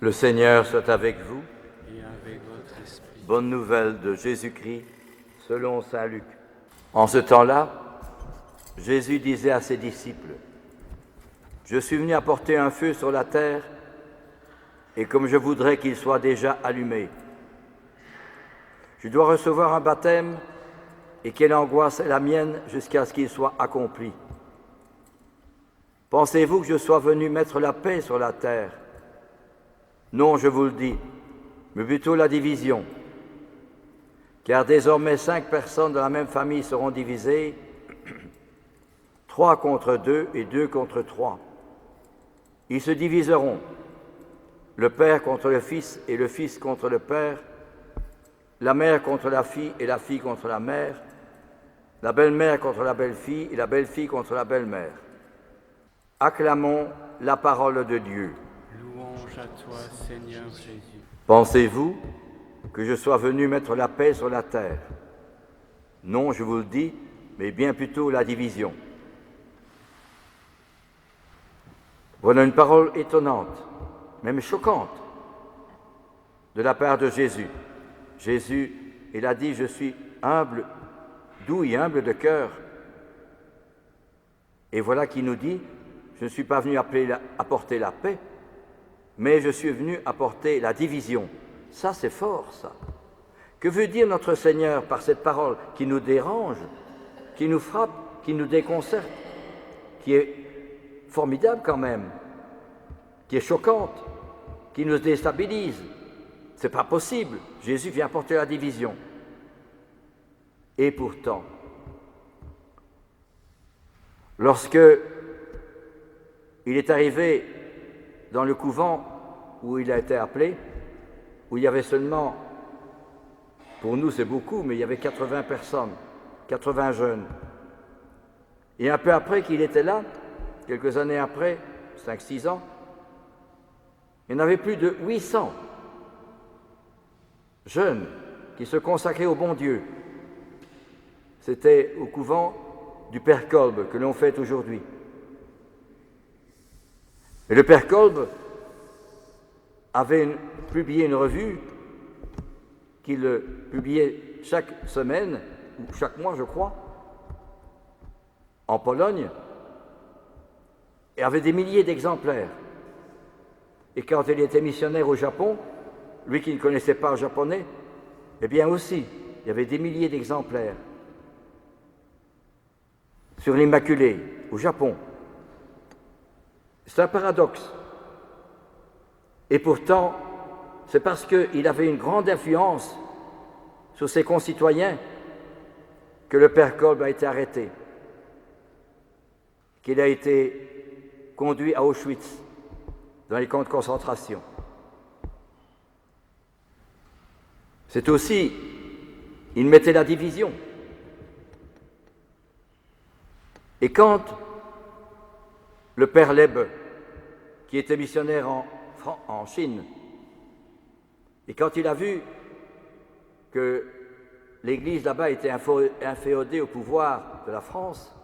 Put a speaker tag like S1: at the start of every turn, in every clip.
S1: Le Seigneur soit avec vous.
S2: Et avec votre esprit.
S1: Bonne nouvelle de Jésus-Christ selon saint Luc. En ce temps-là, Jésus disait à ses disciples : « Je suis venu apporter un feu sur la terre, et comme je voudrais qu'il soit déjà allumé. Je dois recevoir un baptême, et quelle angoisse est la mienne jusqu'à ce qu'il soit accompli. Pensez-vous que je sois venu mettre la paix sur la terre ? Non, je vous le dis, mais plutôt la division. Car désormais 5 personnes de la même famille seront divisées, 3 contre 2 et 2 contre 3. Ils se diviseront, le père contre le fils et le fils contre le père, la mère contre la fille et la fille contre la mère, la belle-mère contre la belle-fille et la belle-fille contre la belle-mère. Acclamons la parole de Dieu.
S2: Louange à toi, Seigneur Jésus.
S1: Pensez-vous que je sois venu mettre la paix sur la terre ? Non, je vous le dis, mais bien plutôt la division. Voilà une parole étonnante, même choquante, de la part de Jésus. Jésus, il a dit : « Je suis humble, doux et humble de cœur. » Et voilà qu'il nous dit : « Je ne suis pas venu apporter la paix, mais je suis venu apporter la division. » Ça, c'est fort, ça. Que veut dire notre Seigneur par cette parole qui nous dérange, qui nous frappe, qui nous déconcerte, qui est formidable quand même, qui est choquante, qui nous déstabilise? C'est pas possible. Jésus vient apporter la division. Et pourtant, lorsque il est arrivé dans le couvent où il a été appelé, où il y avait seulement, pour nous c'est beaucoup, mais il y avait 80 personnes, 80 jeunes. Et un peu après qu'il était là, quelques années après, 5-6 ans, il y en avait plus de 800 jeunes qui se consacraient au bon Dieu. C'était au couvent du Père Kolb que l'on fête aujourd'hui. Et le Père Kolb avait publié une revue qu'il publiait chaque semaine, ou chaque mois je crois, en Pologne, et avait des milliers d'exemplaires. Et quand il était missionnaire au Japon, lui qui ne connaissait pas le japonais, eh bien aussi, il y avait des milliers d'exemplaires. Sur l'Immaculée, au Japon. C'est un paradoxe. Et pourtant, c'est parce qu'il avait une grande influence sur ses concitoyens que le Père Kolb a été arrêté, qu'il a été conduit à Auschwitz, dans les camps de concentration. C'est aussi, il mettait la division. Et quand le Père Leb, qui était missionnaire en Chine, et quand il a vu que l'Église là-bas était inféodée au pouvoir de la France,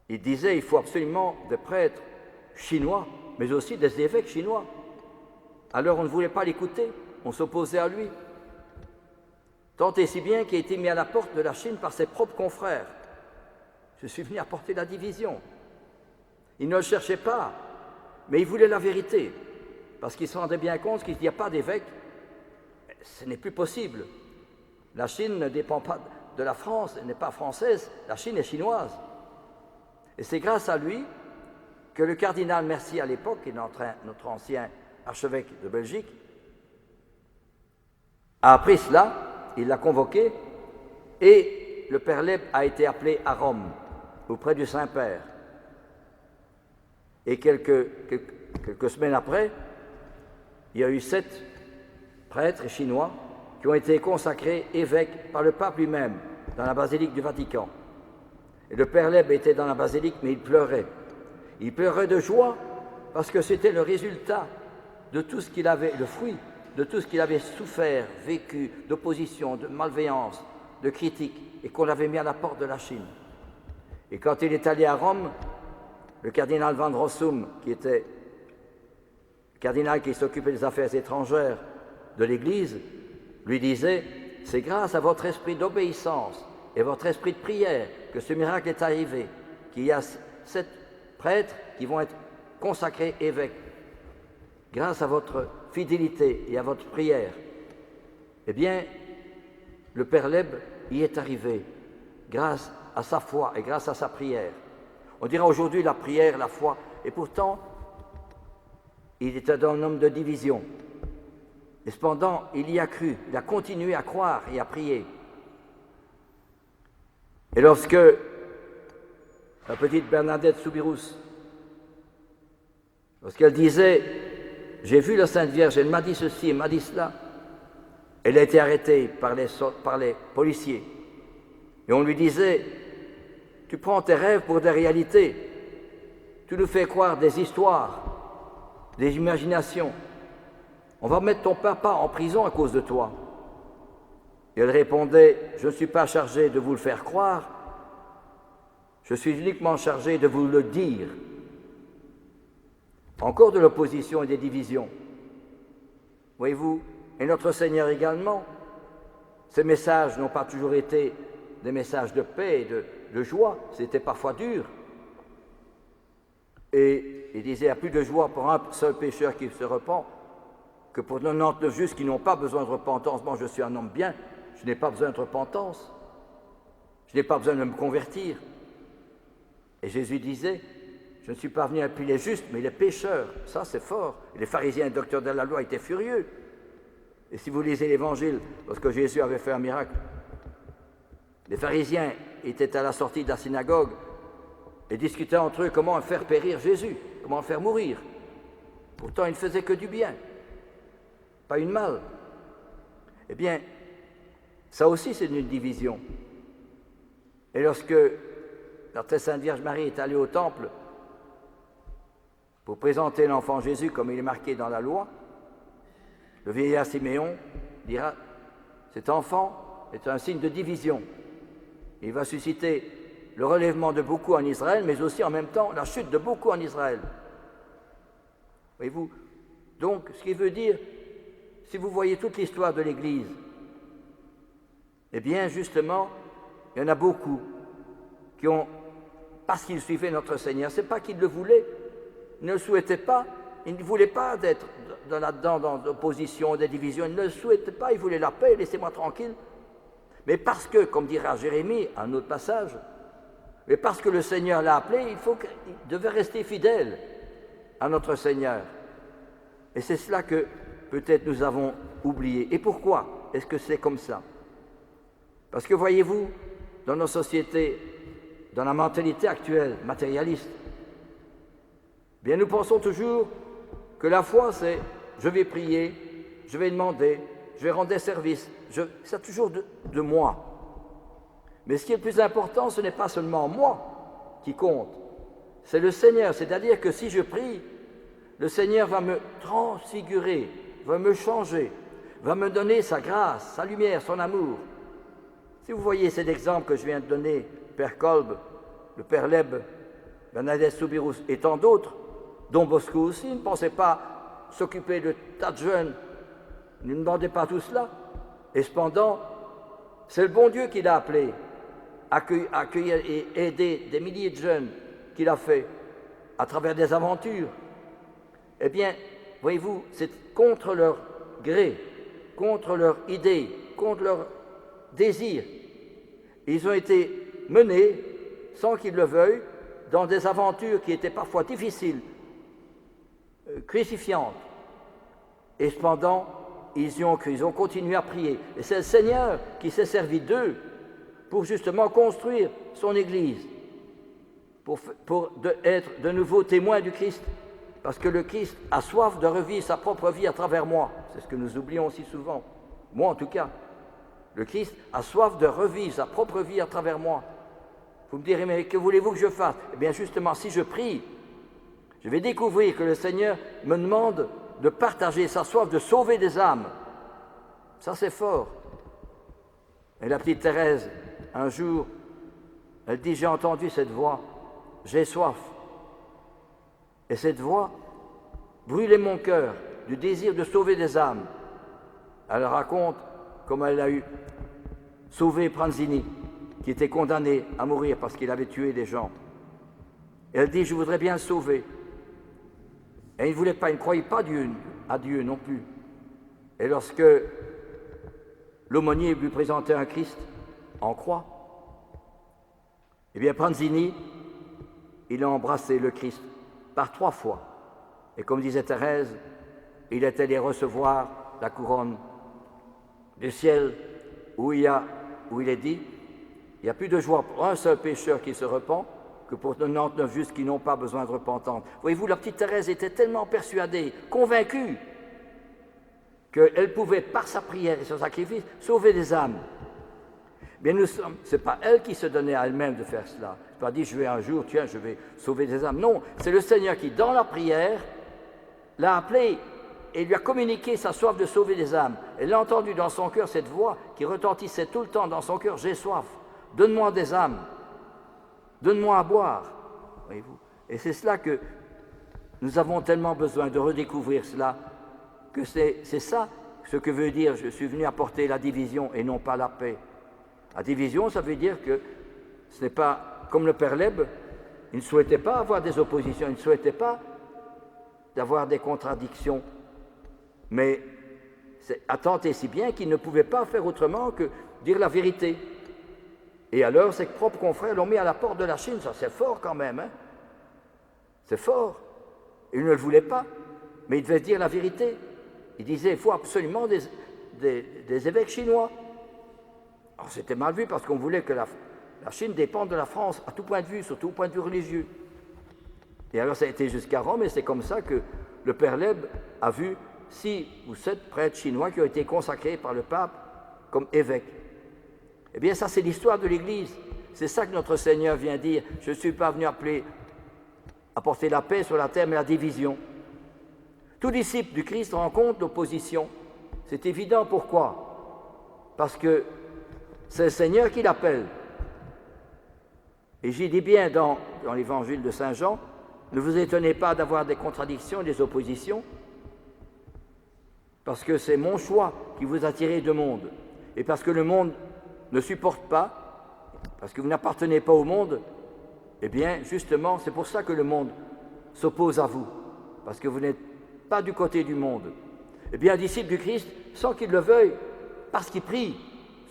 S1: il disait : il faut absolument des prêtres chinois, mais aussi des évêques chinois. Alors on ne voulait pas l'écouter, on s'opposait à lui. Tant et si bien qu'il a été mis à la porte de la Chine par ses propres confrères. Je suis venu apporter la division. Il ne le cherchait pas, mais il voulait la vérité, parce qu'il se rendait bien compte qu'il n'y a pas d'évêque. Ce n'est plus possible. La Chine ne dépend pas de la France, elle n'est pas française, la Chine est chinoise. Et c'est grâce à lui que le cardinal Mercier, à l'époque, qui est notre ancien archevêque de Belgique, a appris cela, il l'a convoqué, et le Père Leb a été appelé à Rome, auprès du Saint-Père. Et quelques semaines après, il y a eu 7 prêtres chinois qui ont été consacrés évêques par le pape lui-même dans la basilique du Vatican. Et le Père Leb était dans la basilique, mais il pleurait. Il pleurait de joie parce que c'était le résultat de tout ce qu'il avait, le fruit de tout ce qu'il avait souffert, vécu, d'opposition, de malveillance, de critique, et qu'on l'avait mis à la porte de la Chine. Et quand il est allé à Rome, le cardinal Van Rossum, qui était cardinal qui s'occupait des affaires étrangères de l'Église, lui disait « C'est grâce à votre esprit d'obéissance et votre esprit de prière que ce miracle est arrivé, qu'il y a 7 prêtres qui vont être consacrés évêques. Grâce à votre fidélité et à votre prière, eh bien, le Père Leb y est arrivé, grâce à sa foi et grâce à sa prière. On dira aujourd'hui la prière, la foi, et pourtant, il était un homme de division. Et cependant, il y a cru, il a continué à croire et à prier. Et lorsque la petite Bernadette Soubirous, lorsqu'elle disait « J'ai vu la Sainte Vierge, elle m'a dit ceci, elle m'a dit cela », elle a été arrêtée par les policiers. Et on lui disait « Tu prends tes rêves pour des réalités, tu nous fais croire des histoires, des imaginations. On va mettre ton papa en prison à cause de toi. » Et elle répondait « Je ne suis pas chargée de vous le faire croire, je suis uniquement chargée de vous le dire. » Encore de l'opposition et des divisions. Voyez-vous, et notre Seigneur également, ces messages n'ont pas toujours été des messages de paix et de joie, c'était parfois dur. Et il disait, il n'y a plus de joie pour un seul pécheur qui se repent que pour 99 justes qui n'ont pas besoin de repentance. Moi, je suis un homme bien, je n'ai pas besoin de repentance. Je n'ai pas besoin de me convertir. Et Jésus disait, je ne suis pas venu appuyer les justes, mais les pécheurs. Ça, c'est fort. Et les pharisiens et les docteurs de la loi étaient furieux. Et si vous lisez l'Évangile, lorsque Jésus avait fait un miracle, les pharisiens étaient à la sortie de la synagogue et discutaient entre eux comment faire périr Jésus, comment le faire mourir. Pourtant, il ne faisait que du bien, pas une mal. Eh bien, ça aussi, c'est une division. Et lorsque la très sainte Vierge Marie est allée au temple pour présenter l'enfant Jésus comme il est marqué dans la loi, le vieillard Siméon dira « Cet enfant est un signe de division. Il va susciter le relèvement de beaucoup en Israël, mais aussi en même temps la chute de beaucoup en Israël. » Voyez-vous? Donc, ce qui veut dire, si vous voyez toute l'histoire de l'Église, eh bien, justement, il y en a beaucoup qui ont, parce qu'ils suivaient notre Seigneur, ce n'est pas qu'ils le voulaient, ils ne le souhaitaient pas, ils ne voulaient pas d'être là-dedans dans l'opposition, des divisions, ils ne le souhaitaient pas, ils voulaient la paix, laissez-moi tranquille. Mais parce que, comme dira Jérémie, à un autre passage, mais parce que le Seigneur l'a appelé, il devait rester fidèle à notre Seigneur. Et c'est cela que peut-être nous avons oublié. Et pourquoi est-ce que c'est comme ça? Parce que voyez-vous, dans nos sociétés, dans la mentalité actuelle, matérialiste, bien nous pensons toujours que la foi c'est je vais prier, je vais demander, je vais rendre des services, c'est toujours de moi. Mais ce qui est le plus important, ce n'est pas seulement moi qui compte, c'est le Seigneur. C'est-à-dire que si je prie, le Seigneur va me transfigurer, va me changer, va me donner sa grâce, sa lumière, son amour. Si vous voyez cet exemple que je viens de donner, Père Kolb, le Père Leb, Bernadette Soubirous et tant d'autres, Don Bosco aussi, ne pensez pas s'occuper de tas de jeunes, ne demandez pas tout cela. Et cependant, c'est le bon Dieu qui l'a appelé, accueillir et aider des milliers de jeunes qu'il a fait à travers des aventures. Eh bien, voyez-vous, c'est contre leur gré, contre leur idée, contre leur désir. Ils ont été menés, sans qu'ils le veuillent, dans des aventures qui étaient parfois difficiles, crucifiantes. Et cependant, ils y ont cru, ils ont continué à prier. Et c'est le Seigneur qui s'est servi d'eux pour justement construire son Église, pour être de nouveau témoin du Christ. Parce que le Christ a soif de revivre sa propre vie à travers moi. C'est ce que nous oublions si souvent. Moi en tout cas. Le Christ a soif de revivre sa propre vie à travers moi. Vous me direz, mais que voulez-vous que je fasse? Eh bien justement, si je prie, je vais découvrir que le Seigneur me demande de partager sa soif de sauver des âmes. Ça c'est fort. Et la petite Thérèse, un jour, elle dit, j'ai entendu cette voix, j'ai soif. Et cette voix, brûlait mon cœur du désir de sauver des âmes. Elle raconte comment elle a eu sauvé Pranzini, qui était condamné à mourir parce qu'il avait tué des gens. Et elle dit, je voudrais bien le sauver. Et il ne voulait pas, il ne croyait pas à Dieu non plus. Et lorsque l'aumônier lui présentait un Christ en croix, eh bien Pranzini, il a embrassé le Christ par 3 fois. Et comme disait Thérèse, il est allé recevoir la couronne du ciel où il est dit, il n'y a plus de joie pour un seul pécheur qui se repent que pour 99 justes qui n'ont pas besoin de repentance. Voyez-vous, la petite Thérèse était tellement persuadée, convaincue, qu'elle pouvait, par sa prière et son sacrifice, sauver des âmes. Bien, ce n'est pas elle qui se donnait à elle-même de faire cela. Elle n'a pas dit, je vais un jour, tiens, je vais sauver des âmes. Non, c'est le Seigneur qui, dans la prière, l'a appelée et lui a communiqué sa soif de sauver des âmes. Elle a entendu dans son cœur cette voix qui retentissait tout le temps dans son cœur, j'ai soif, donne-moi des âmes, donne-moi à boire. Voyez-vous. Et c'est cela que nous avons tellement besoin de redécouvrir cela, que c'est ça ce que veut dire je suis venu apporter la division et non pas la paix. La division, ça veut dire que ce n'est pas comme le Père Leb, il ne souhaitait pas avoir des oppositions, il ne souhaitait pas d'avoir des contradictions. Mais c'est à tant et si bien qu'il ne pouvait pas faire autrement que dire la vérité. Et alors, ses propres confrères l'ont mis à la porte de la Chine. Ça, c'est fort quand même, hein? C'est fort. Il ne le voulait pas, mais il devait dire la vérité. Il disait, il faut absolument des évêques chinois. Alors, c'était mal vu parce qu'on voulait que la Chine dépende de la France à tout point de vue, surtout au point de vue religieux. Et alors, ça a été jusqu'à Rome, et c'est comme ça que le Père Leb a vu 6 ou 7 prêtres chinois qui ont été consacrés par le pape comme évêques. Eh bien, ça, c'est l'histoire de l'Église. C'est ça que notre Seigneur vient dire. Je ne suis pas venu apporter la paix sur la terre, mais la division. Tout disciple du Christ rencontre l'opposition. C'est évident. Pourquoi? Parce que c'est le Seigneur qui l'appelle. Et j'y dis bien dans l'évangile de Saint Jean, ne vous étonnez pas d'avoir des contradictions, des oppositions, parce que c'est mon choix qui vous a tiré du monde. Et parce que le monde ne supporte pas, parce que vous n'appartenez pas au monde, eh bien, justement, c'est pour ça que le monde s'oppose à vous, parce que vous n'êtes pas du côté du monde. Eh bien, un disciple du Christ, sans qu'il le veuille, parce qu'il prie,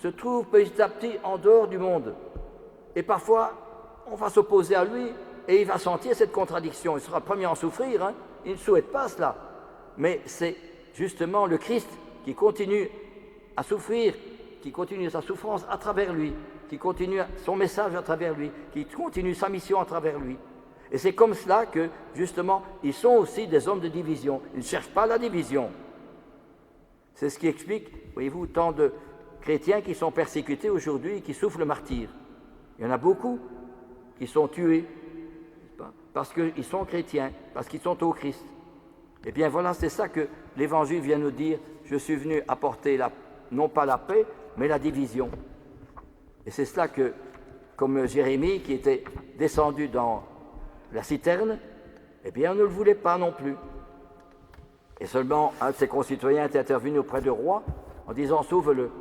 S1: se trouve petit à petit en dehors du monde. Et parfois, on va s'opposer à lui et il va sentir cette contradiction. Il sera le premier à en souffrir, hein. Il ne souhaite pas cela. Mais c'est justement le Christ qui continue à souffrir, qui continue sa souffrance à travers lui, qui continue son message à travers lui, qui continue sa mission à travers lui. Et c'est comme cela que, justement, ils sont aussi des hommes de division. Ils ne cherchent pas la division. C'est ce qui explique, voyez-vous, tant de chrétiens qui sont persécutés aujourd'hui et qui souffrent le martyre. Il y en a beaucoup qui sont tués parce qu'ils sont chrétiens, parce qu'ils sont au Christ. Eh bien voilà, c'est ça que l'Évangile vient nous dire. Je suis venu apporter non pas la paix, mais la division. Et c'est cela que, comme Jérémie qui était descendu dans la citerne, eh bien on ne le voulait pas non plus. Et seulement un de ses concitoyens est intervenu auprès du roi en disant « sauve-le ».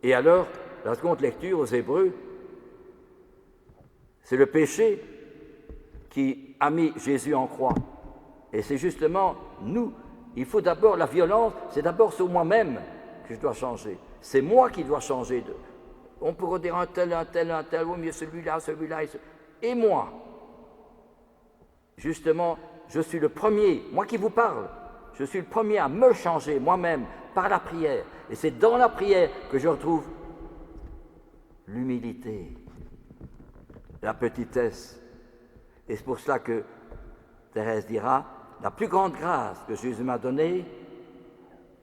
S1: Et alors, la seconde lecture aux Hébreux, c'est le péché qui a mis Jésus en croix. Et c'est justement nous. Il faut d'abord la violence, c'est d'abord sur moi-même que je dois changer. C'est moi qui dois changer. On pourrait dire un tel, au mieux celui-là, et moi. Justement, je suis le premier, moi qui vous parle, je suis le premier à me changer moi-même par la prière. Et c'est dans la prière que je retrouve l'humilité, la petitesse. Et c'est pour cela que Thérèse dira, la plus grande grâce que Jésus m'a donnée,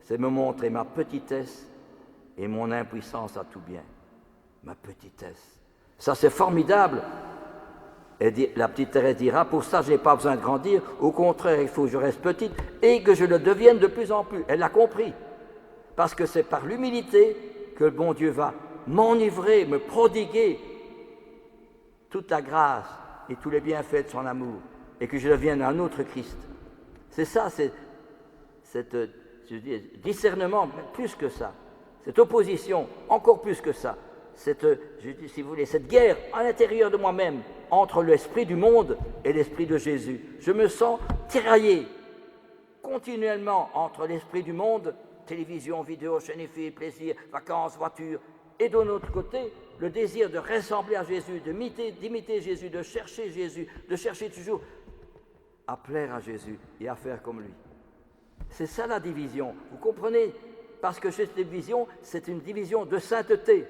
S1: c'est de me montrer ma petitesse et mon impuissance à tout bien. Ma petitesse. Ça, c'est formidable. Et la petite Thérèse dira, pour ça, je n'ai pas besoin de grandir. Au contraire, il faut que je reste petite et que je le devienne de plus en plus. Elle l'a compris. Parce que c'est par l'humilité que le bon Dieu va m'enivrer, me prodiguer toute la grâce et tous les bienfaits de son amour et que je devienne un autre Christ. C'est ça, discernement, plus que ça. Cette opposition, encore plus que ça. Si vous voulez, cette guerre à l'intérieur de moi-même entre l'esprit du monde et l'esprit de Jésus. Je me sens tiraillé continuellement entre l'esprit du monde, télévision, vidéo, chaîne, plaisir, vacances, voiture, et de l'autre côté, le désir de ressembler à Jésus, d'imiter Jésus, de chercher toujours à plaire à Jésus et à faire comme lui. C'est ça la division, vous comprenez? Parce que cette division, c'est une division de sainteté.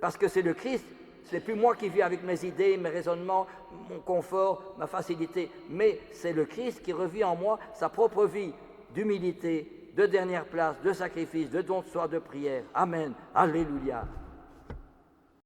S1: Parce que c'est le Christ, ce n'est plus moi qui vis avec mes idées, mes raisonnements, mon confort, ma facilité, mais c'est le Christ qui revit en moi sa propre vie d'humilité, de dernière place, de sacrifice, de don de soi, de prière. Amen. Alléluia.